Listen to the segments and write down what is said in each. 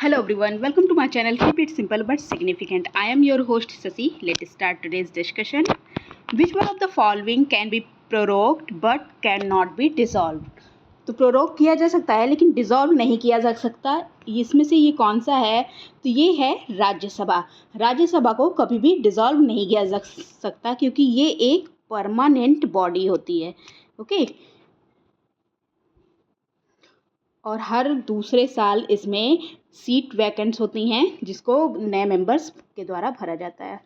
Hello everyone, welcome to my channel. Keep it simple but significant. I am your host Sasi. Let's start today's discussion. Which one of the following can be prorogued but cannot be dissolved? तो prorogue किया जा सकता है लेकिन dissolve नहीं किया जा सकता. इसमें से ये कौन सा है? तो ये है राज्यसभा. राज्यसभा को कभी भी डिसॉल्व नहीं किया जा सकता क्योंकि ये एक परमानेंट बॉडी होती है. ओके. और हर दूसरे साल इसमें सीट वैकेंट्स होती हैं जिसको नए मेंबर्स के द्वारा भरा जाता है.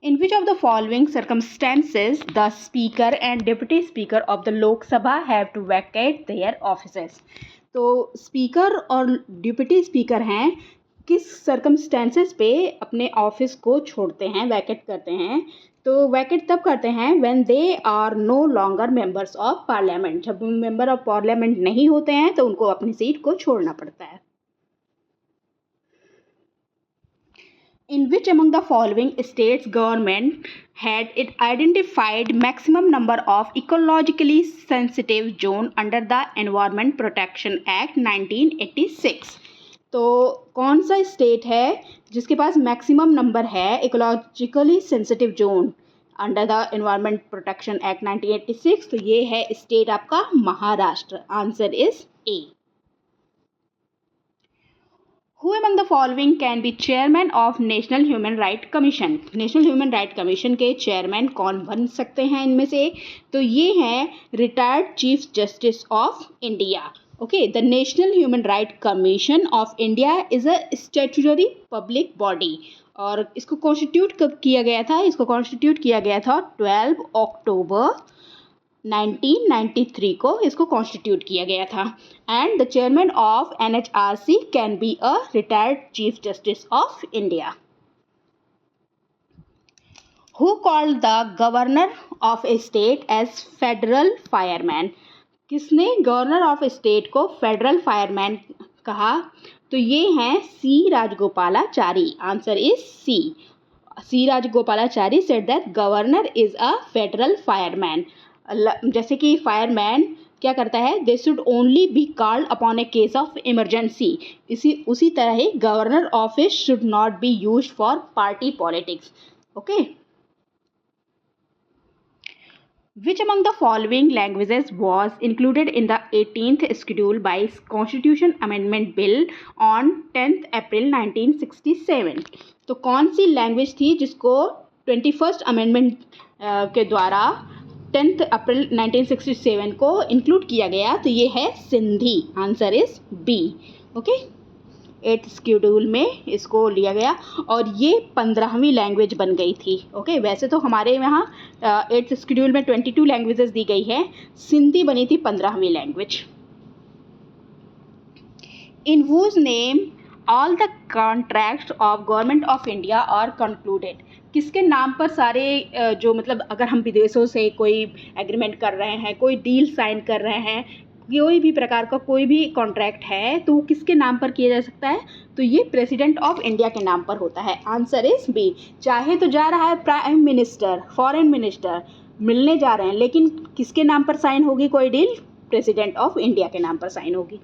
In which of the following circumstances the speaker and deputy speaker of the Lok Sabha have to vacate their offices? तो स्पीकर और डिप्टी स्पीकर हैं किस सर्कमस्टेंसेस पे अपने ऑफिस को छोड़ते हैं, वैकेट करते हैं. तो वैकेट तब करते हैं when they are no longer members of parliament. जब मेंबर ऑफ पार्लियामेंट नहीं होते हैं तो उनको अपनी सीट को छोड़ना पड़ता है. In which among the following states government had it identified maximum number of ecologically sensitive zone under the Environment Protection Act 1986? तो कौन सा स्टेट है जिसके पास मैक्सिमम नंबर है ecologically sensitive zone under the environment protection act 1986? तो ये है state आपका Maharashtra. Answer is a. Who among the following can be chairman of National Human Right Commission? National human right commission के chairman कौन बन सकते हैं इनमें से? तो ये हैं retired chief justice of India. Okay. The national human right commission of India is a statutory public body. और इसको कॉन्स्टिट्यूट कब किया गया था? इसको कॉन्स्टिट्यूट किया गया था 12 अक्टूबर 1993 को इसको कॉन्स्टिट्यूट किया गया था. And the chairman of NHRC can be a retired chief justice of India. Who called the governor of a state as federal fireman? किसने गवर्नर ऑफ स्टेट को फेडरल फायरमैन कहा? तो ये हैं C Rajagopalachari. Answer is C. C Rajagopalachari said that governor is a federal fireman. जैसे कि fireman क्या करता है, they should only be called upon a case of emergency. उसी तरह ही governor office should not be used for party politics. Okay. Which among the following languages was included in the 18th schedule by Constitution Amendment Bill on 10th April 1967? तो कौन सी language थी जिसको 21st amendment के द्वारा 10th अप्रैल 1967 को include किया गया? तो ये है Sindhi. Answer is B. Okay. 8th schedule में इसको लिया गया और ये 15वीं लैंग्वेज बन गई थी. ओके. वैसे तो हमारे यहाँ 8th शेड्यूल में 22 लैंग्वेजेस दी गई है. सिंधी बनी थी 15वीं language. In whose name all the contracts of government of India are concluded? किसके नाम पर सारे जो मतलब अगर हम विदेशों से कोई एग्रीमेंट कर रहे हैं, कोई डील साइन कर रहे हैं, कोई भी प्रकार का कोई भी कॉन्ट्रैक्ट है तो किसके नाम पर किया जा सकता है? तो ये प्रेसिडेंट ऑफ इंडिया के नाम पर होता है. Answer is B. चाहे तो जा रहा है प्राइम मिनिस्टर, फॉरेन मिनिस्टर मिलने जा रहे हैं, लेकिन किसके नाम पर साइन होगी कोई डील? प्रेसिडेंट ऑफ इंडिया के नाम पर साइन होगी.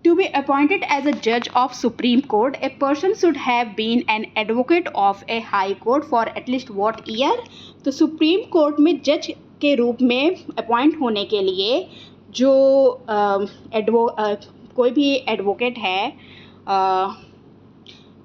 To be appointed as a judge of Supreme Court, a person should have been an advocate of a high court for at least what year? तो supreme court में जज के रूप में अपॉइंट होने के लिए जो कोई भी एडवोकेट है,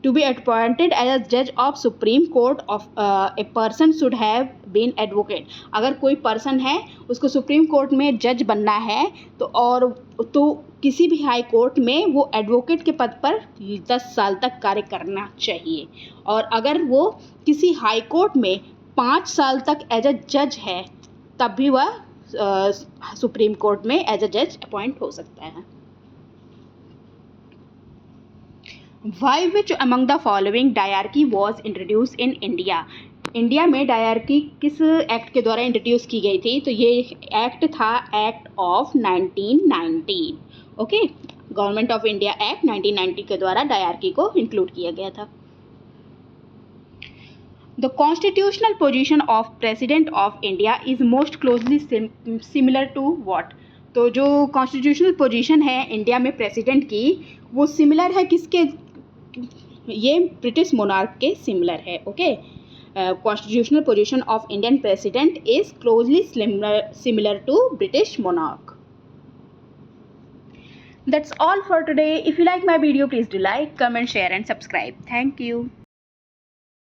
to be appointed as a judge of Supreme Court of a person should have been advocate. अगर कोई पर्सन है उसको सुप्रीम कोर्ट में जज बनना है तो किसी भी हाई कोर्ट में वो एडवोकेट के पद पर 10 साल तक कार्य करना चाहिए. और अगर वो किसी हाई कोर्ट में 5 साल तक एज अ जज है तब भी वह सुप्रीम कोर्ट में एज अ जज अपॉइंट हो सकता है. Why which among the following diarchy was introduced in India? India में डायरकी किस एक्ट के द्वारा इंट्रोड्यूस की गई थी? तो ये एक्ट था act of 1919. Okay. Government of India act 1990 के द्वारा डायरकी को इंक्लूड किया गया था. The constitutional position of president of India is most closely similar to what? तो जो कॉन्स्टिट्यूशनल पोजीशन है इंडिया में प्रेसिडेंट की वो सिमिलर है किसके, ये ब्रिटिश मोनार्क के सिमिलर है. Okay, constitutional position of Indian president is closely similar to British monarch. That's all for today. If you like my video, please do like, comment, share and subscribe. Thank you.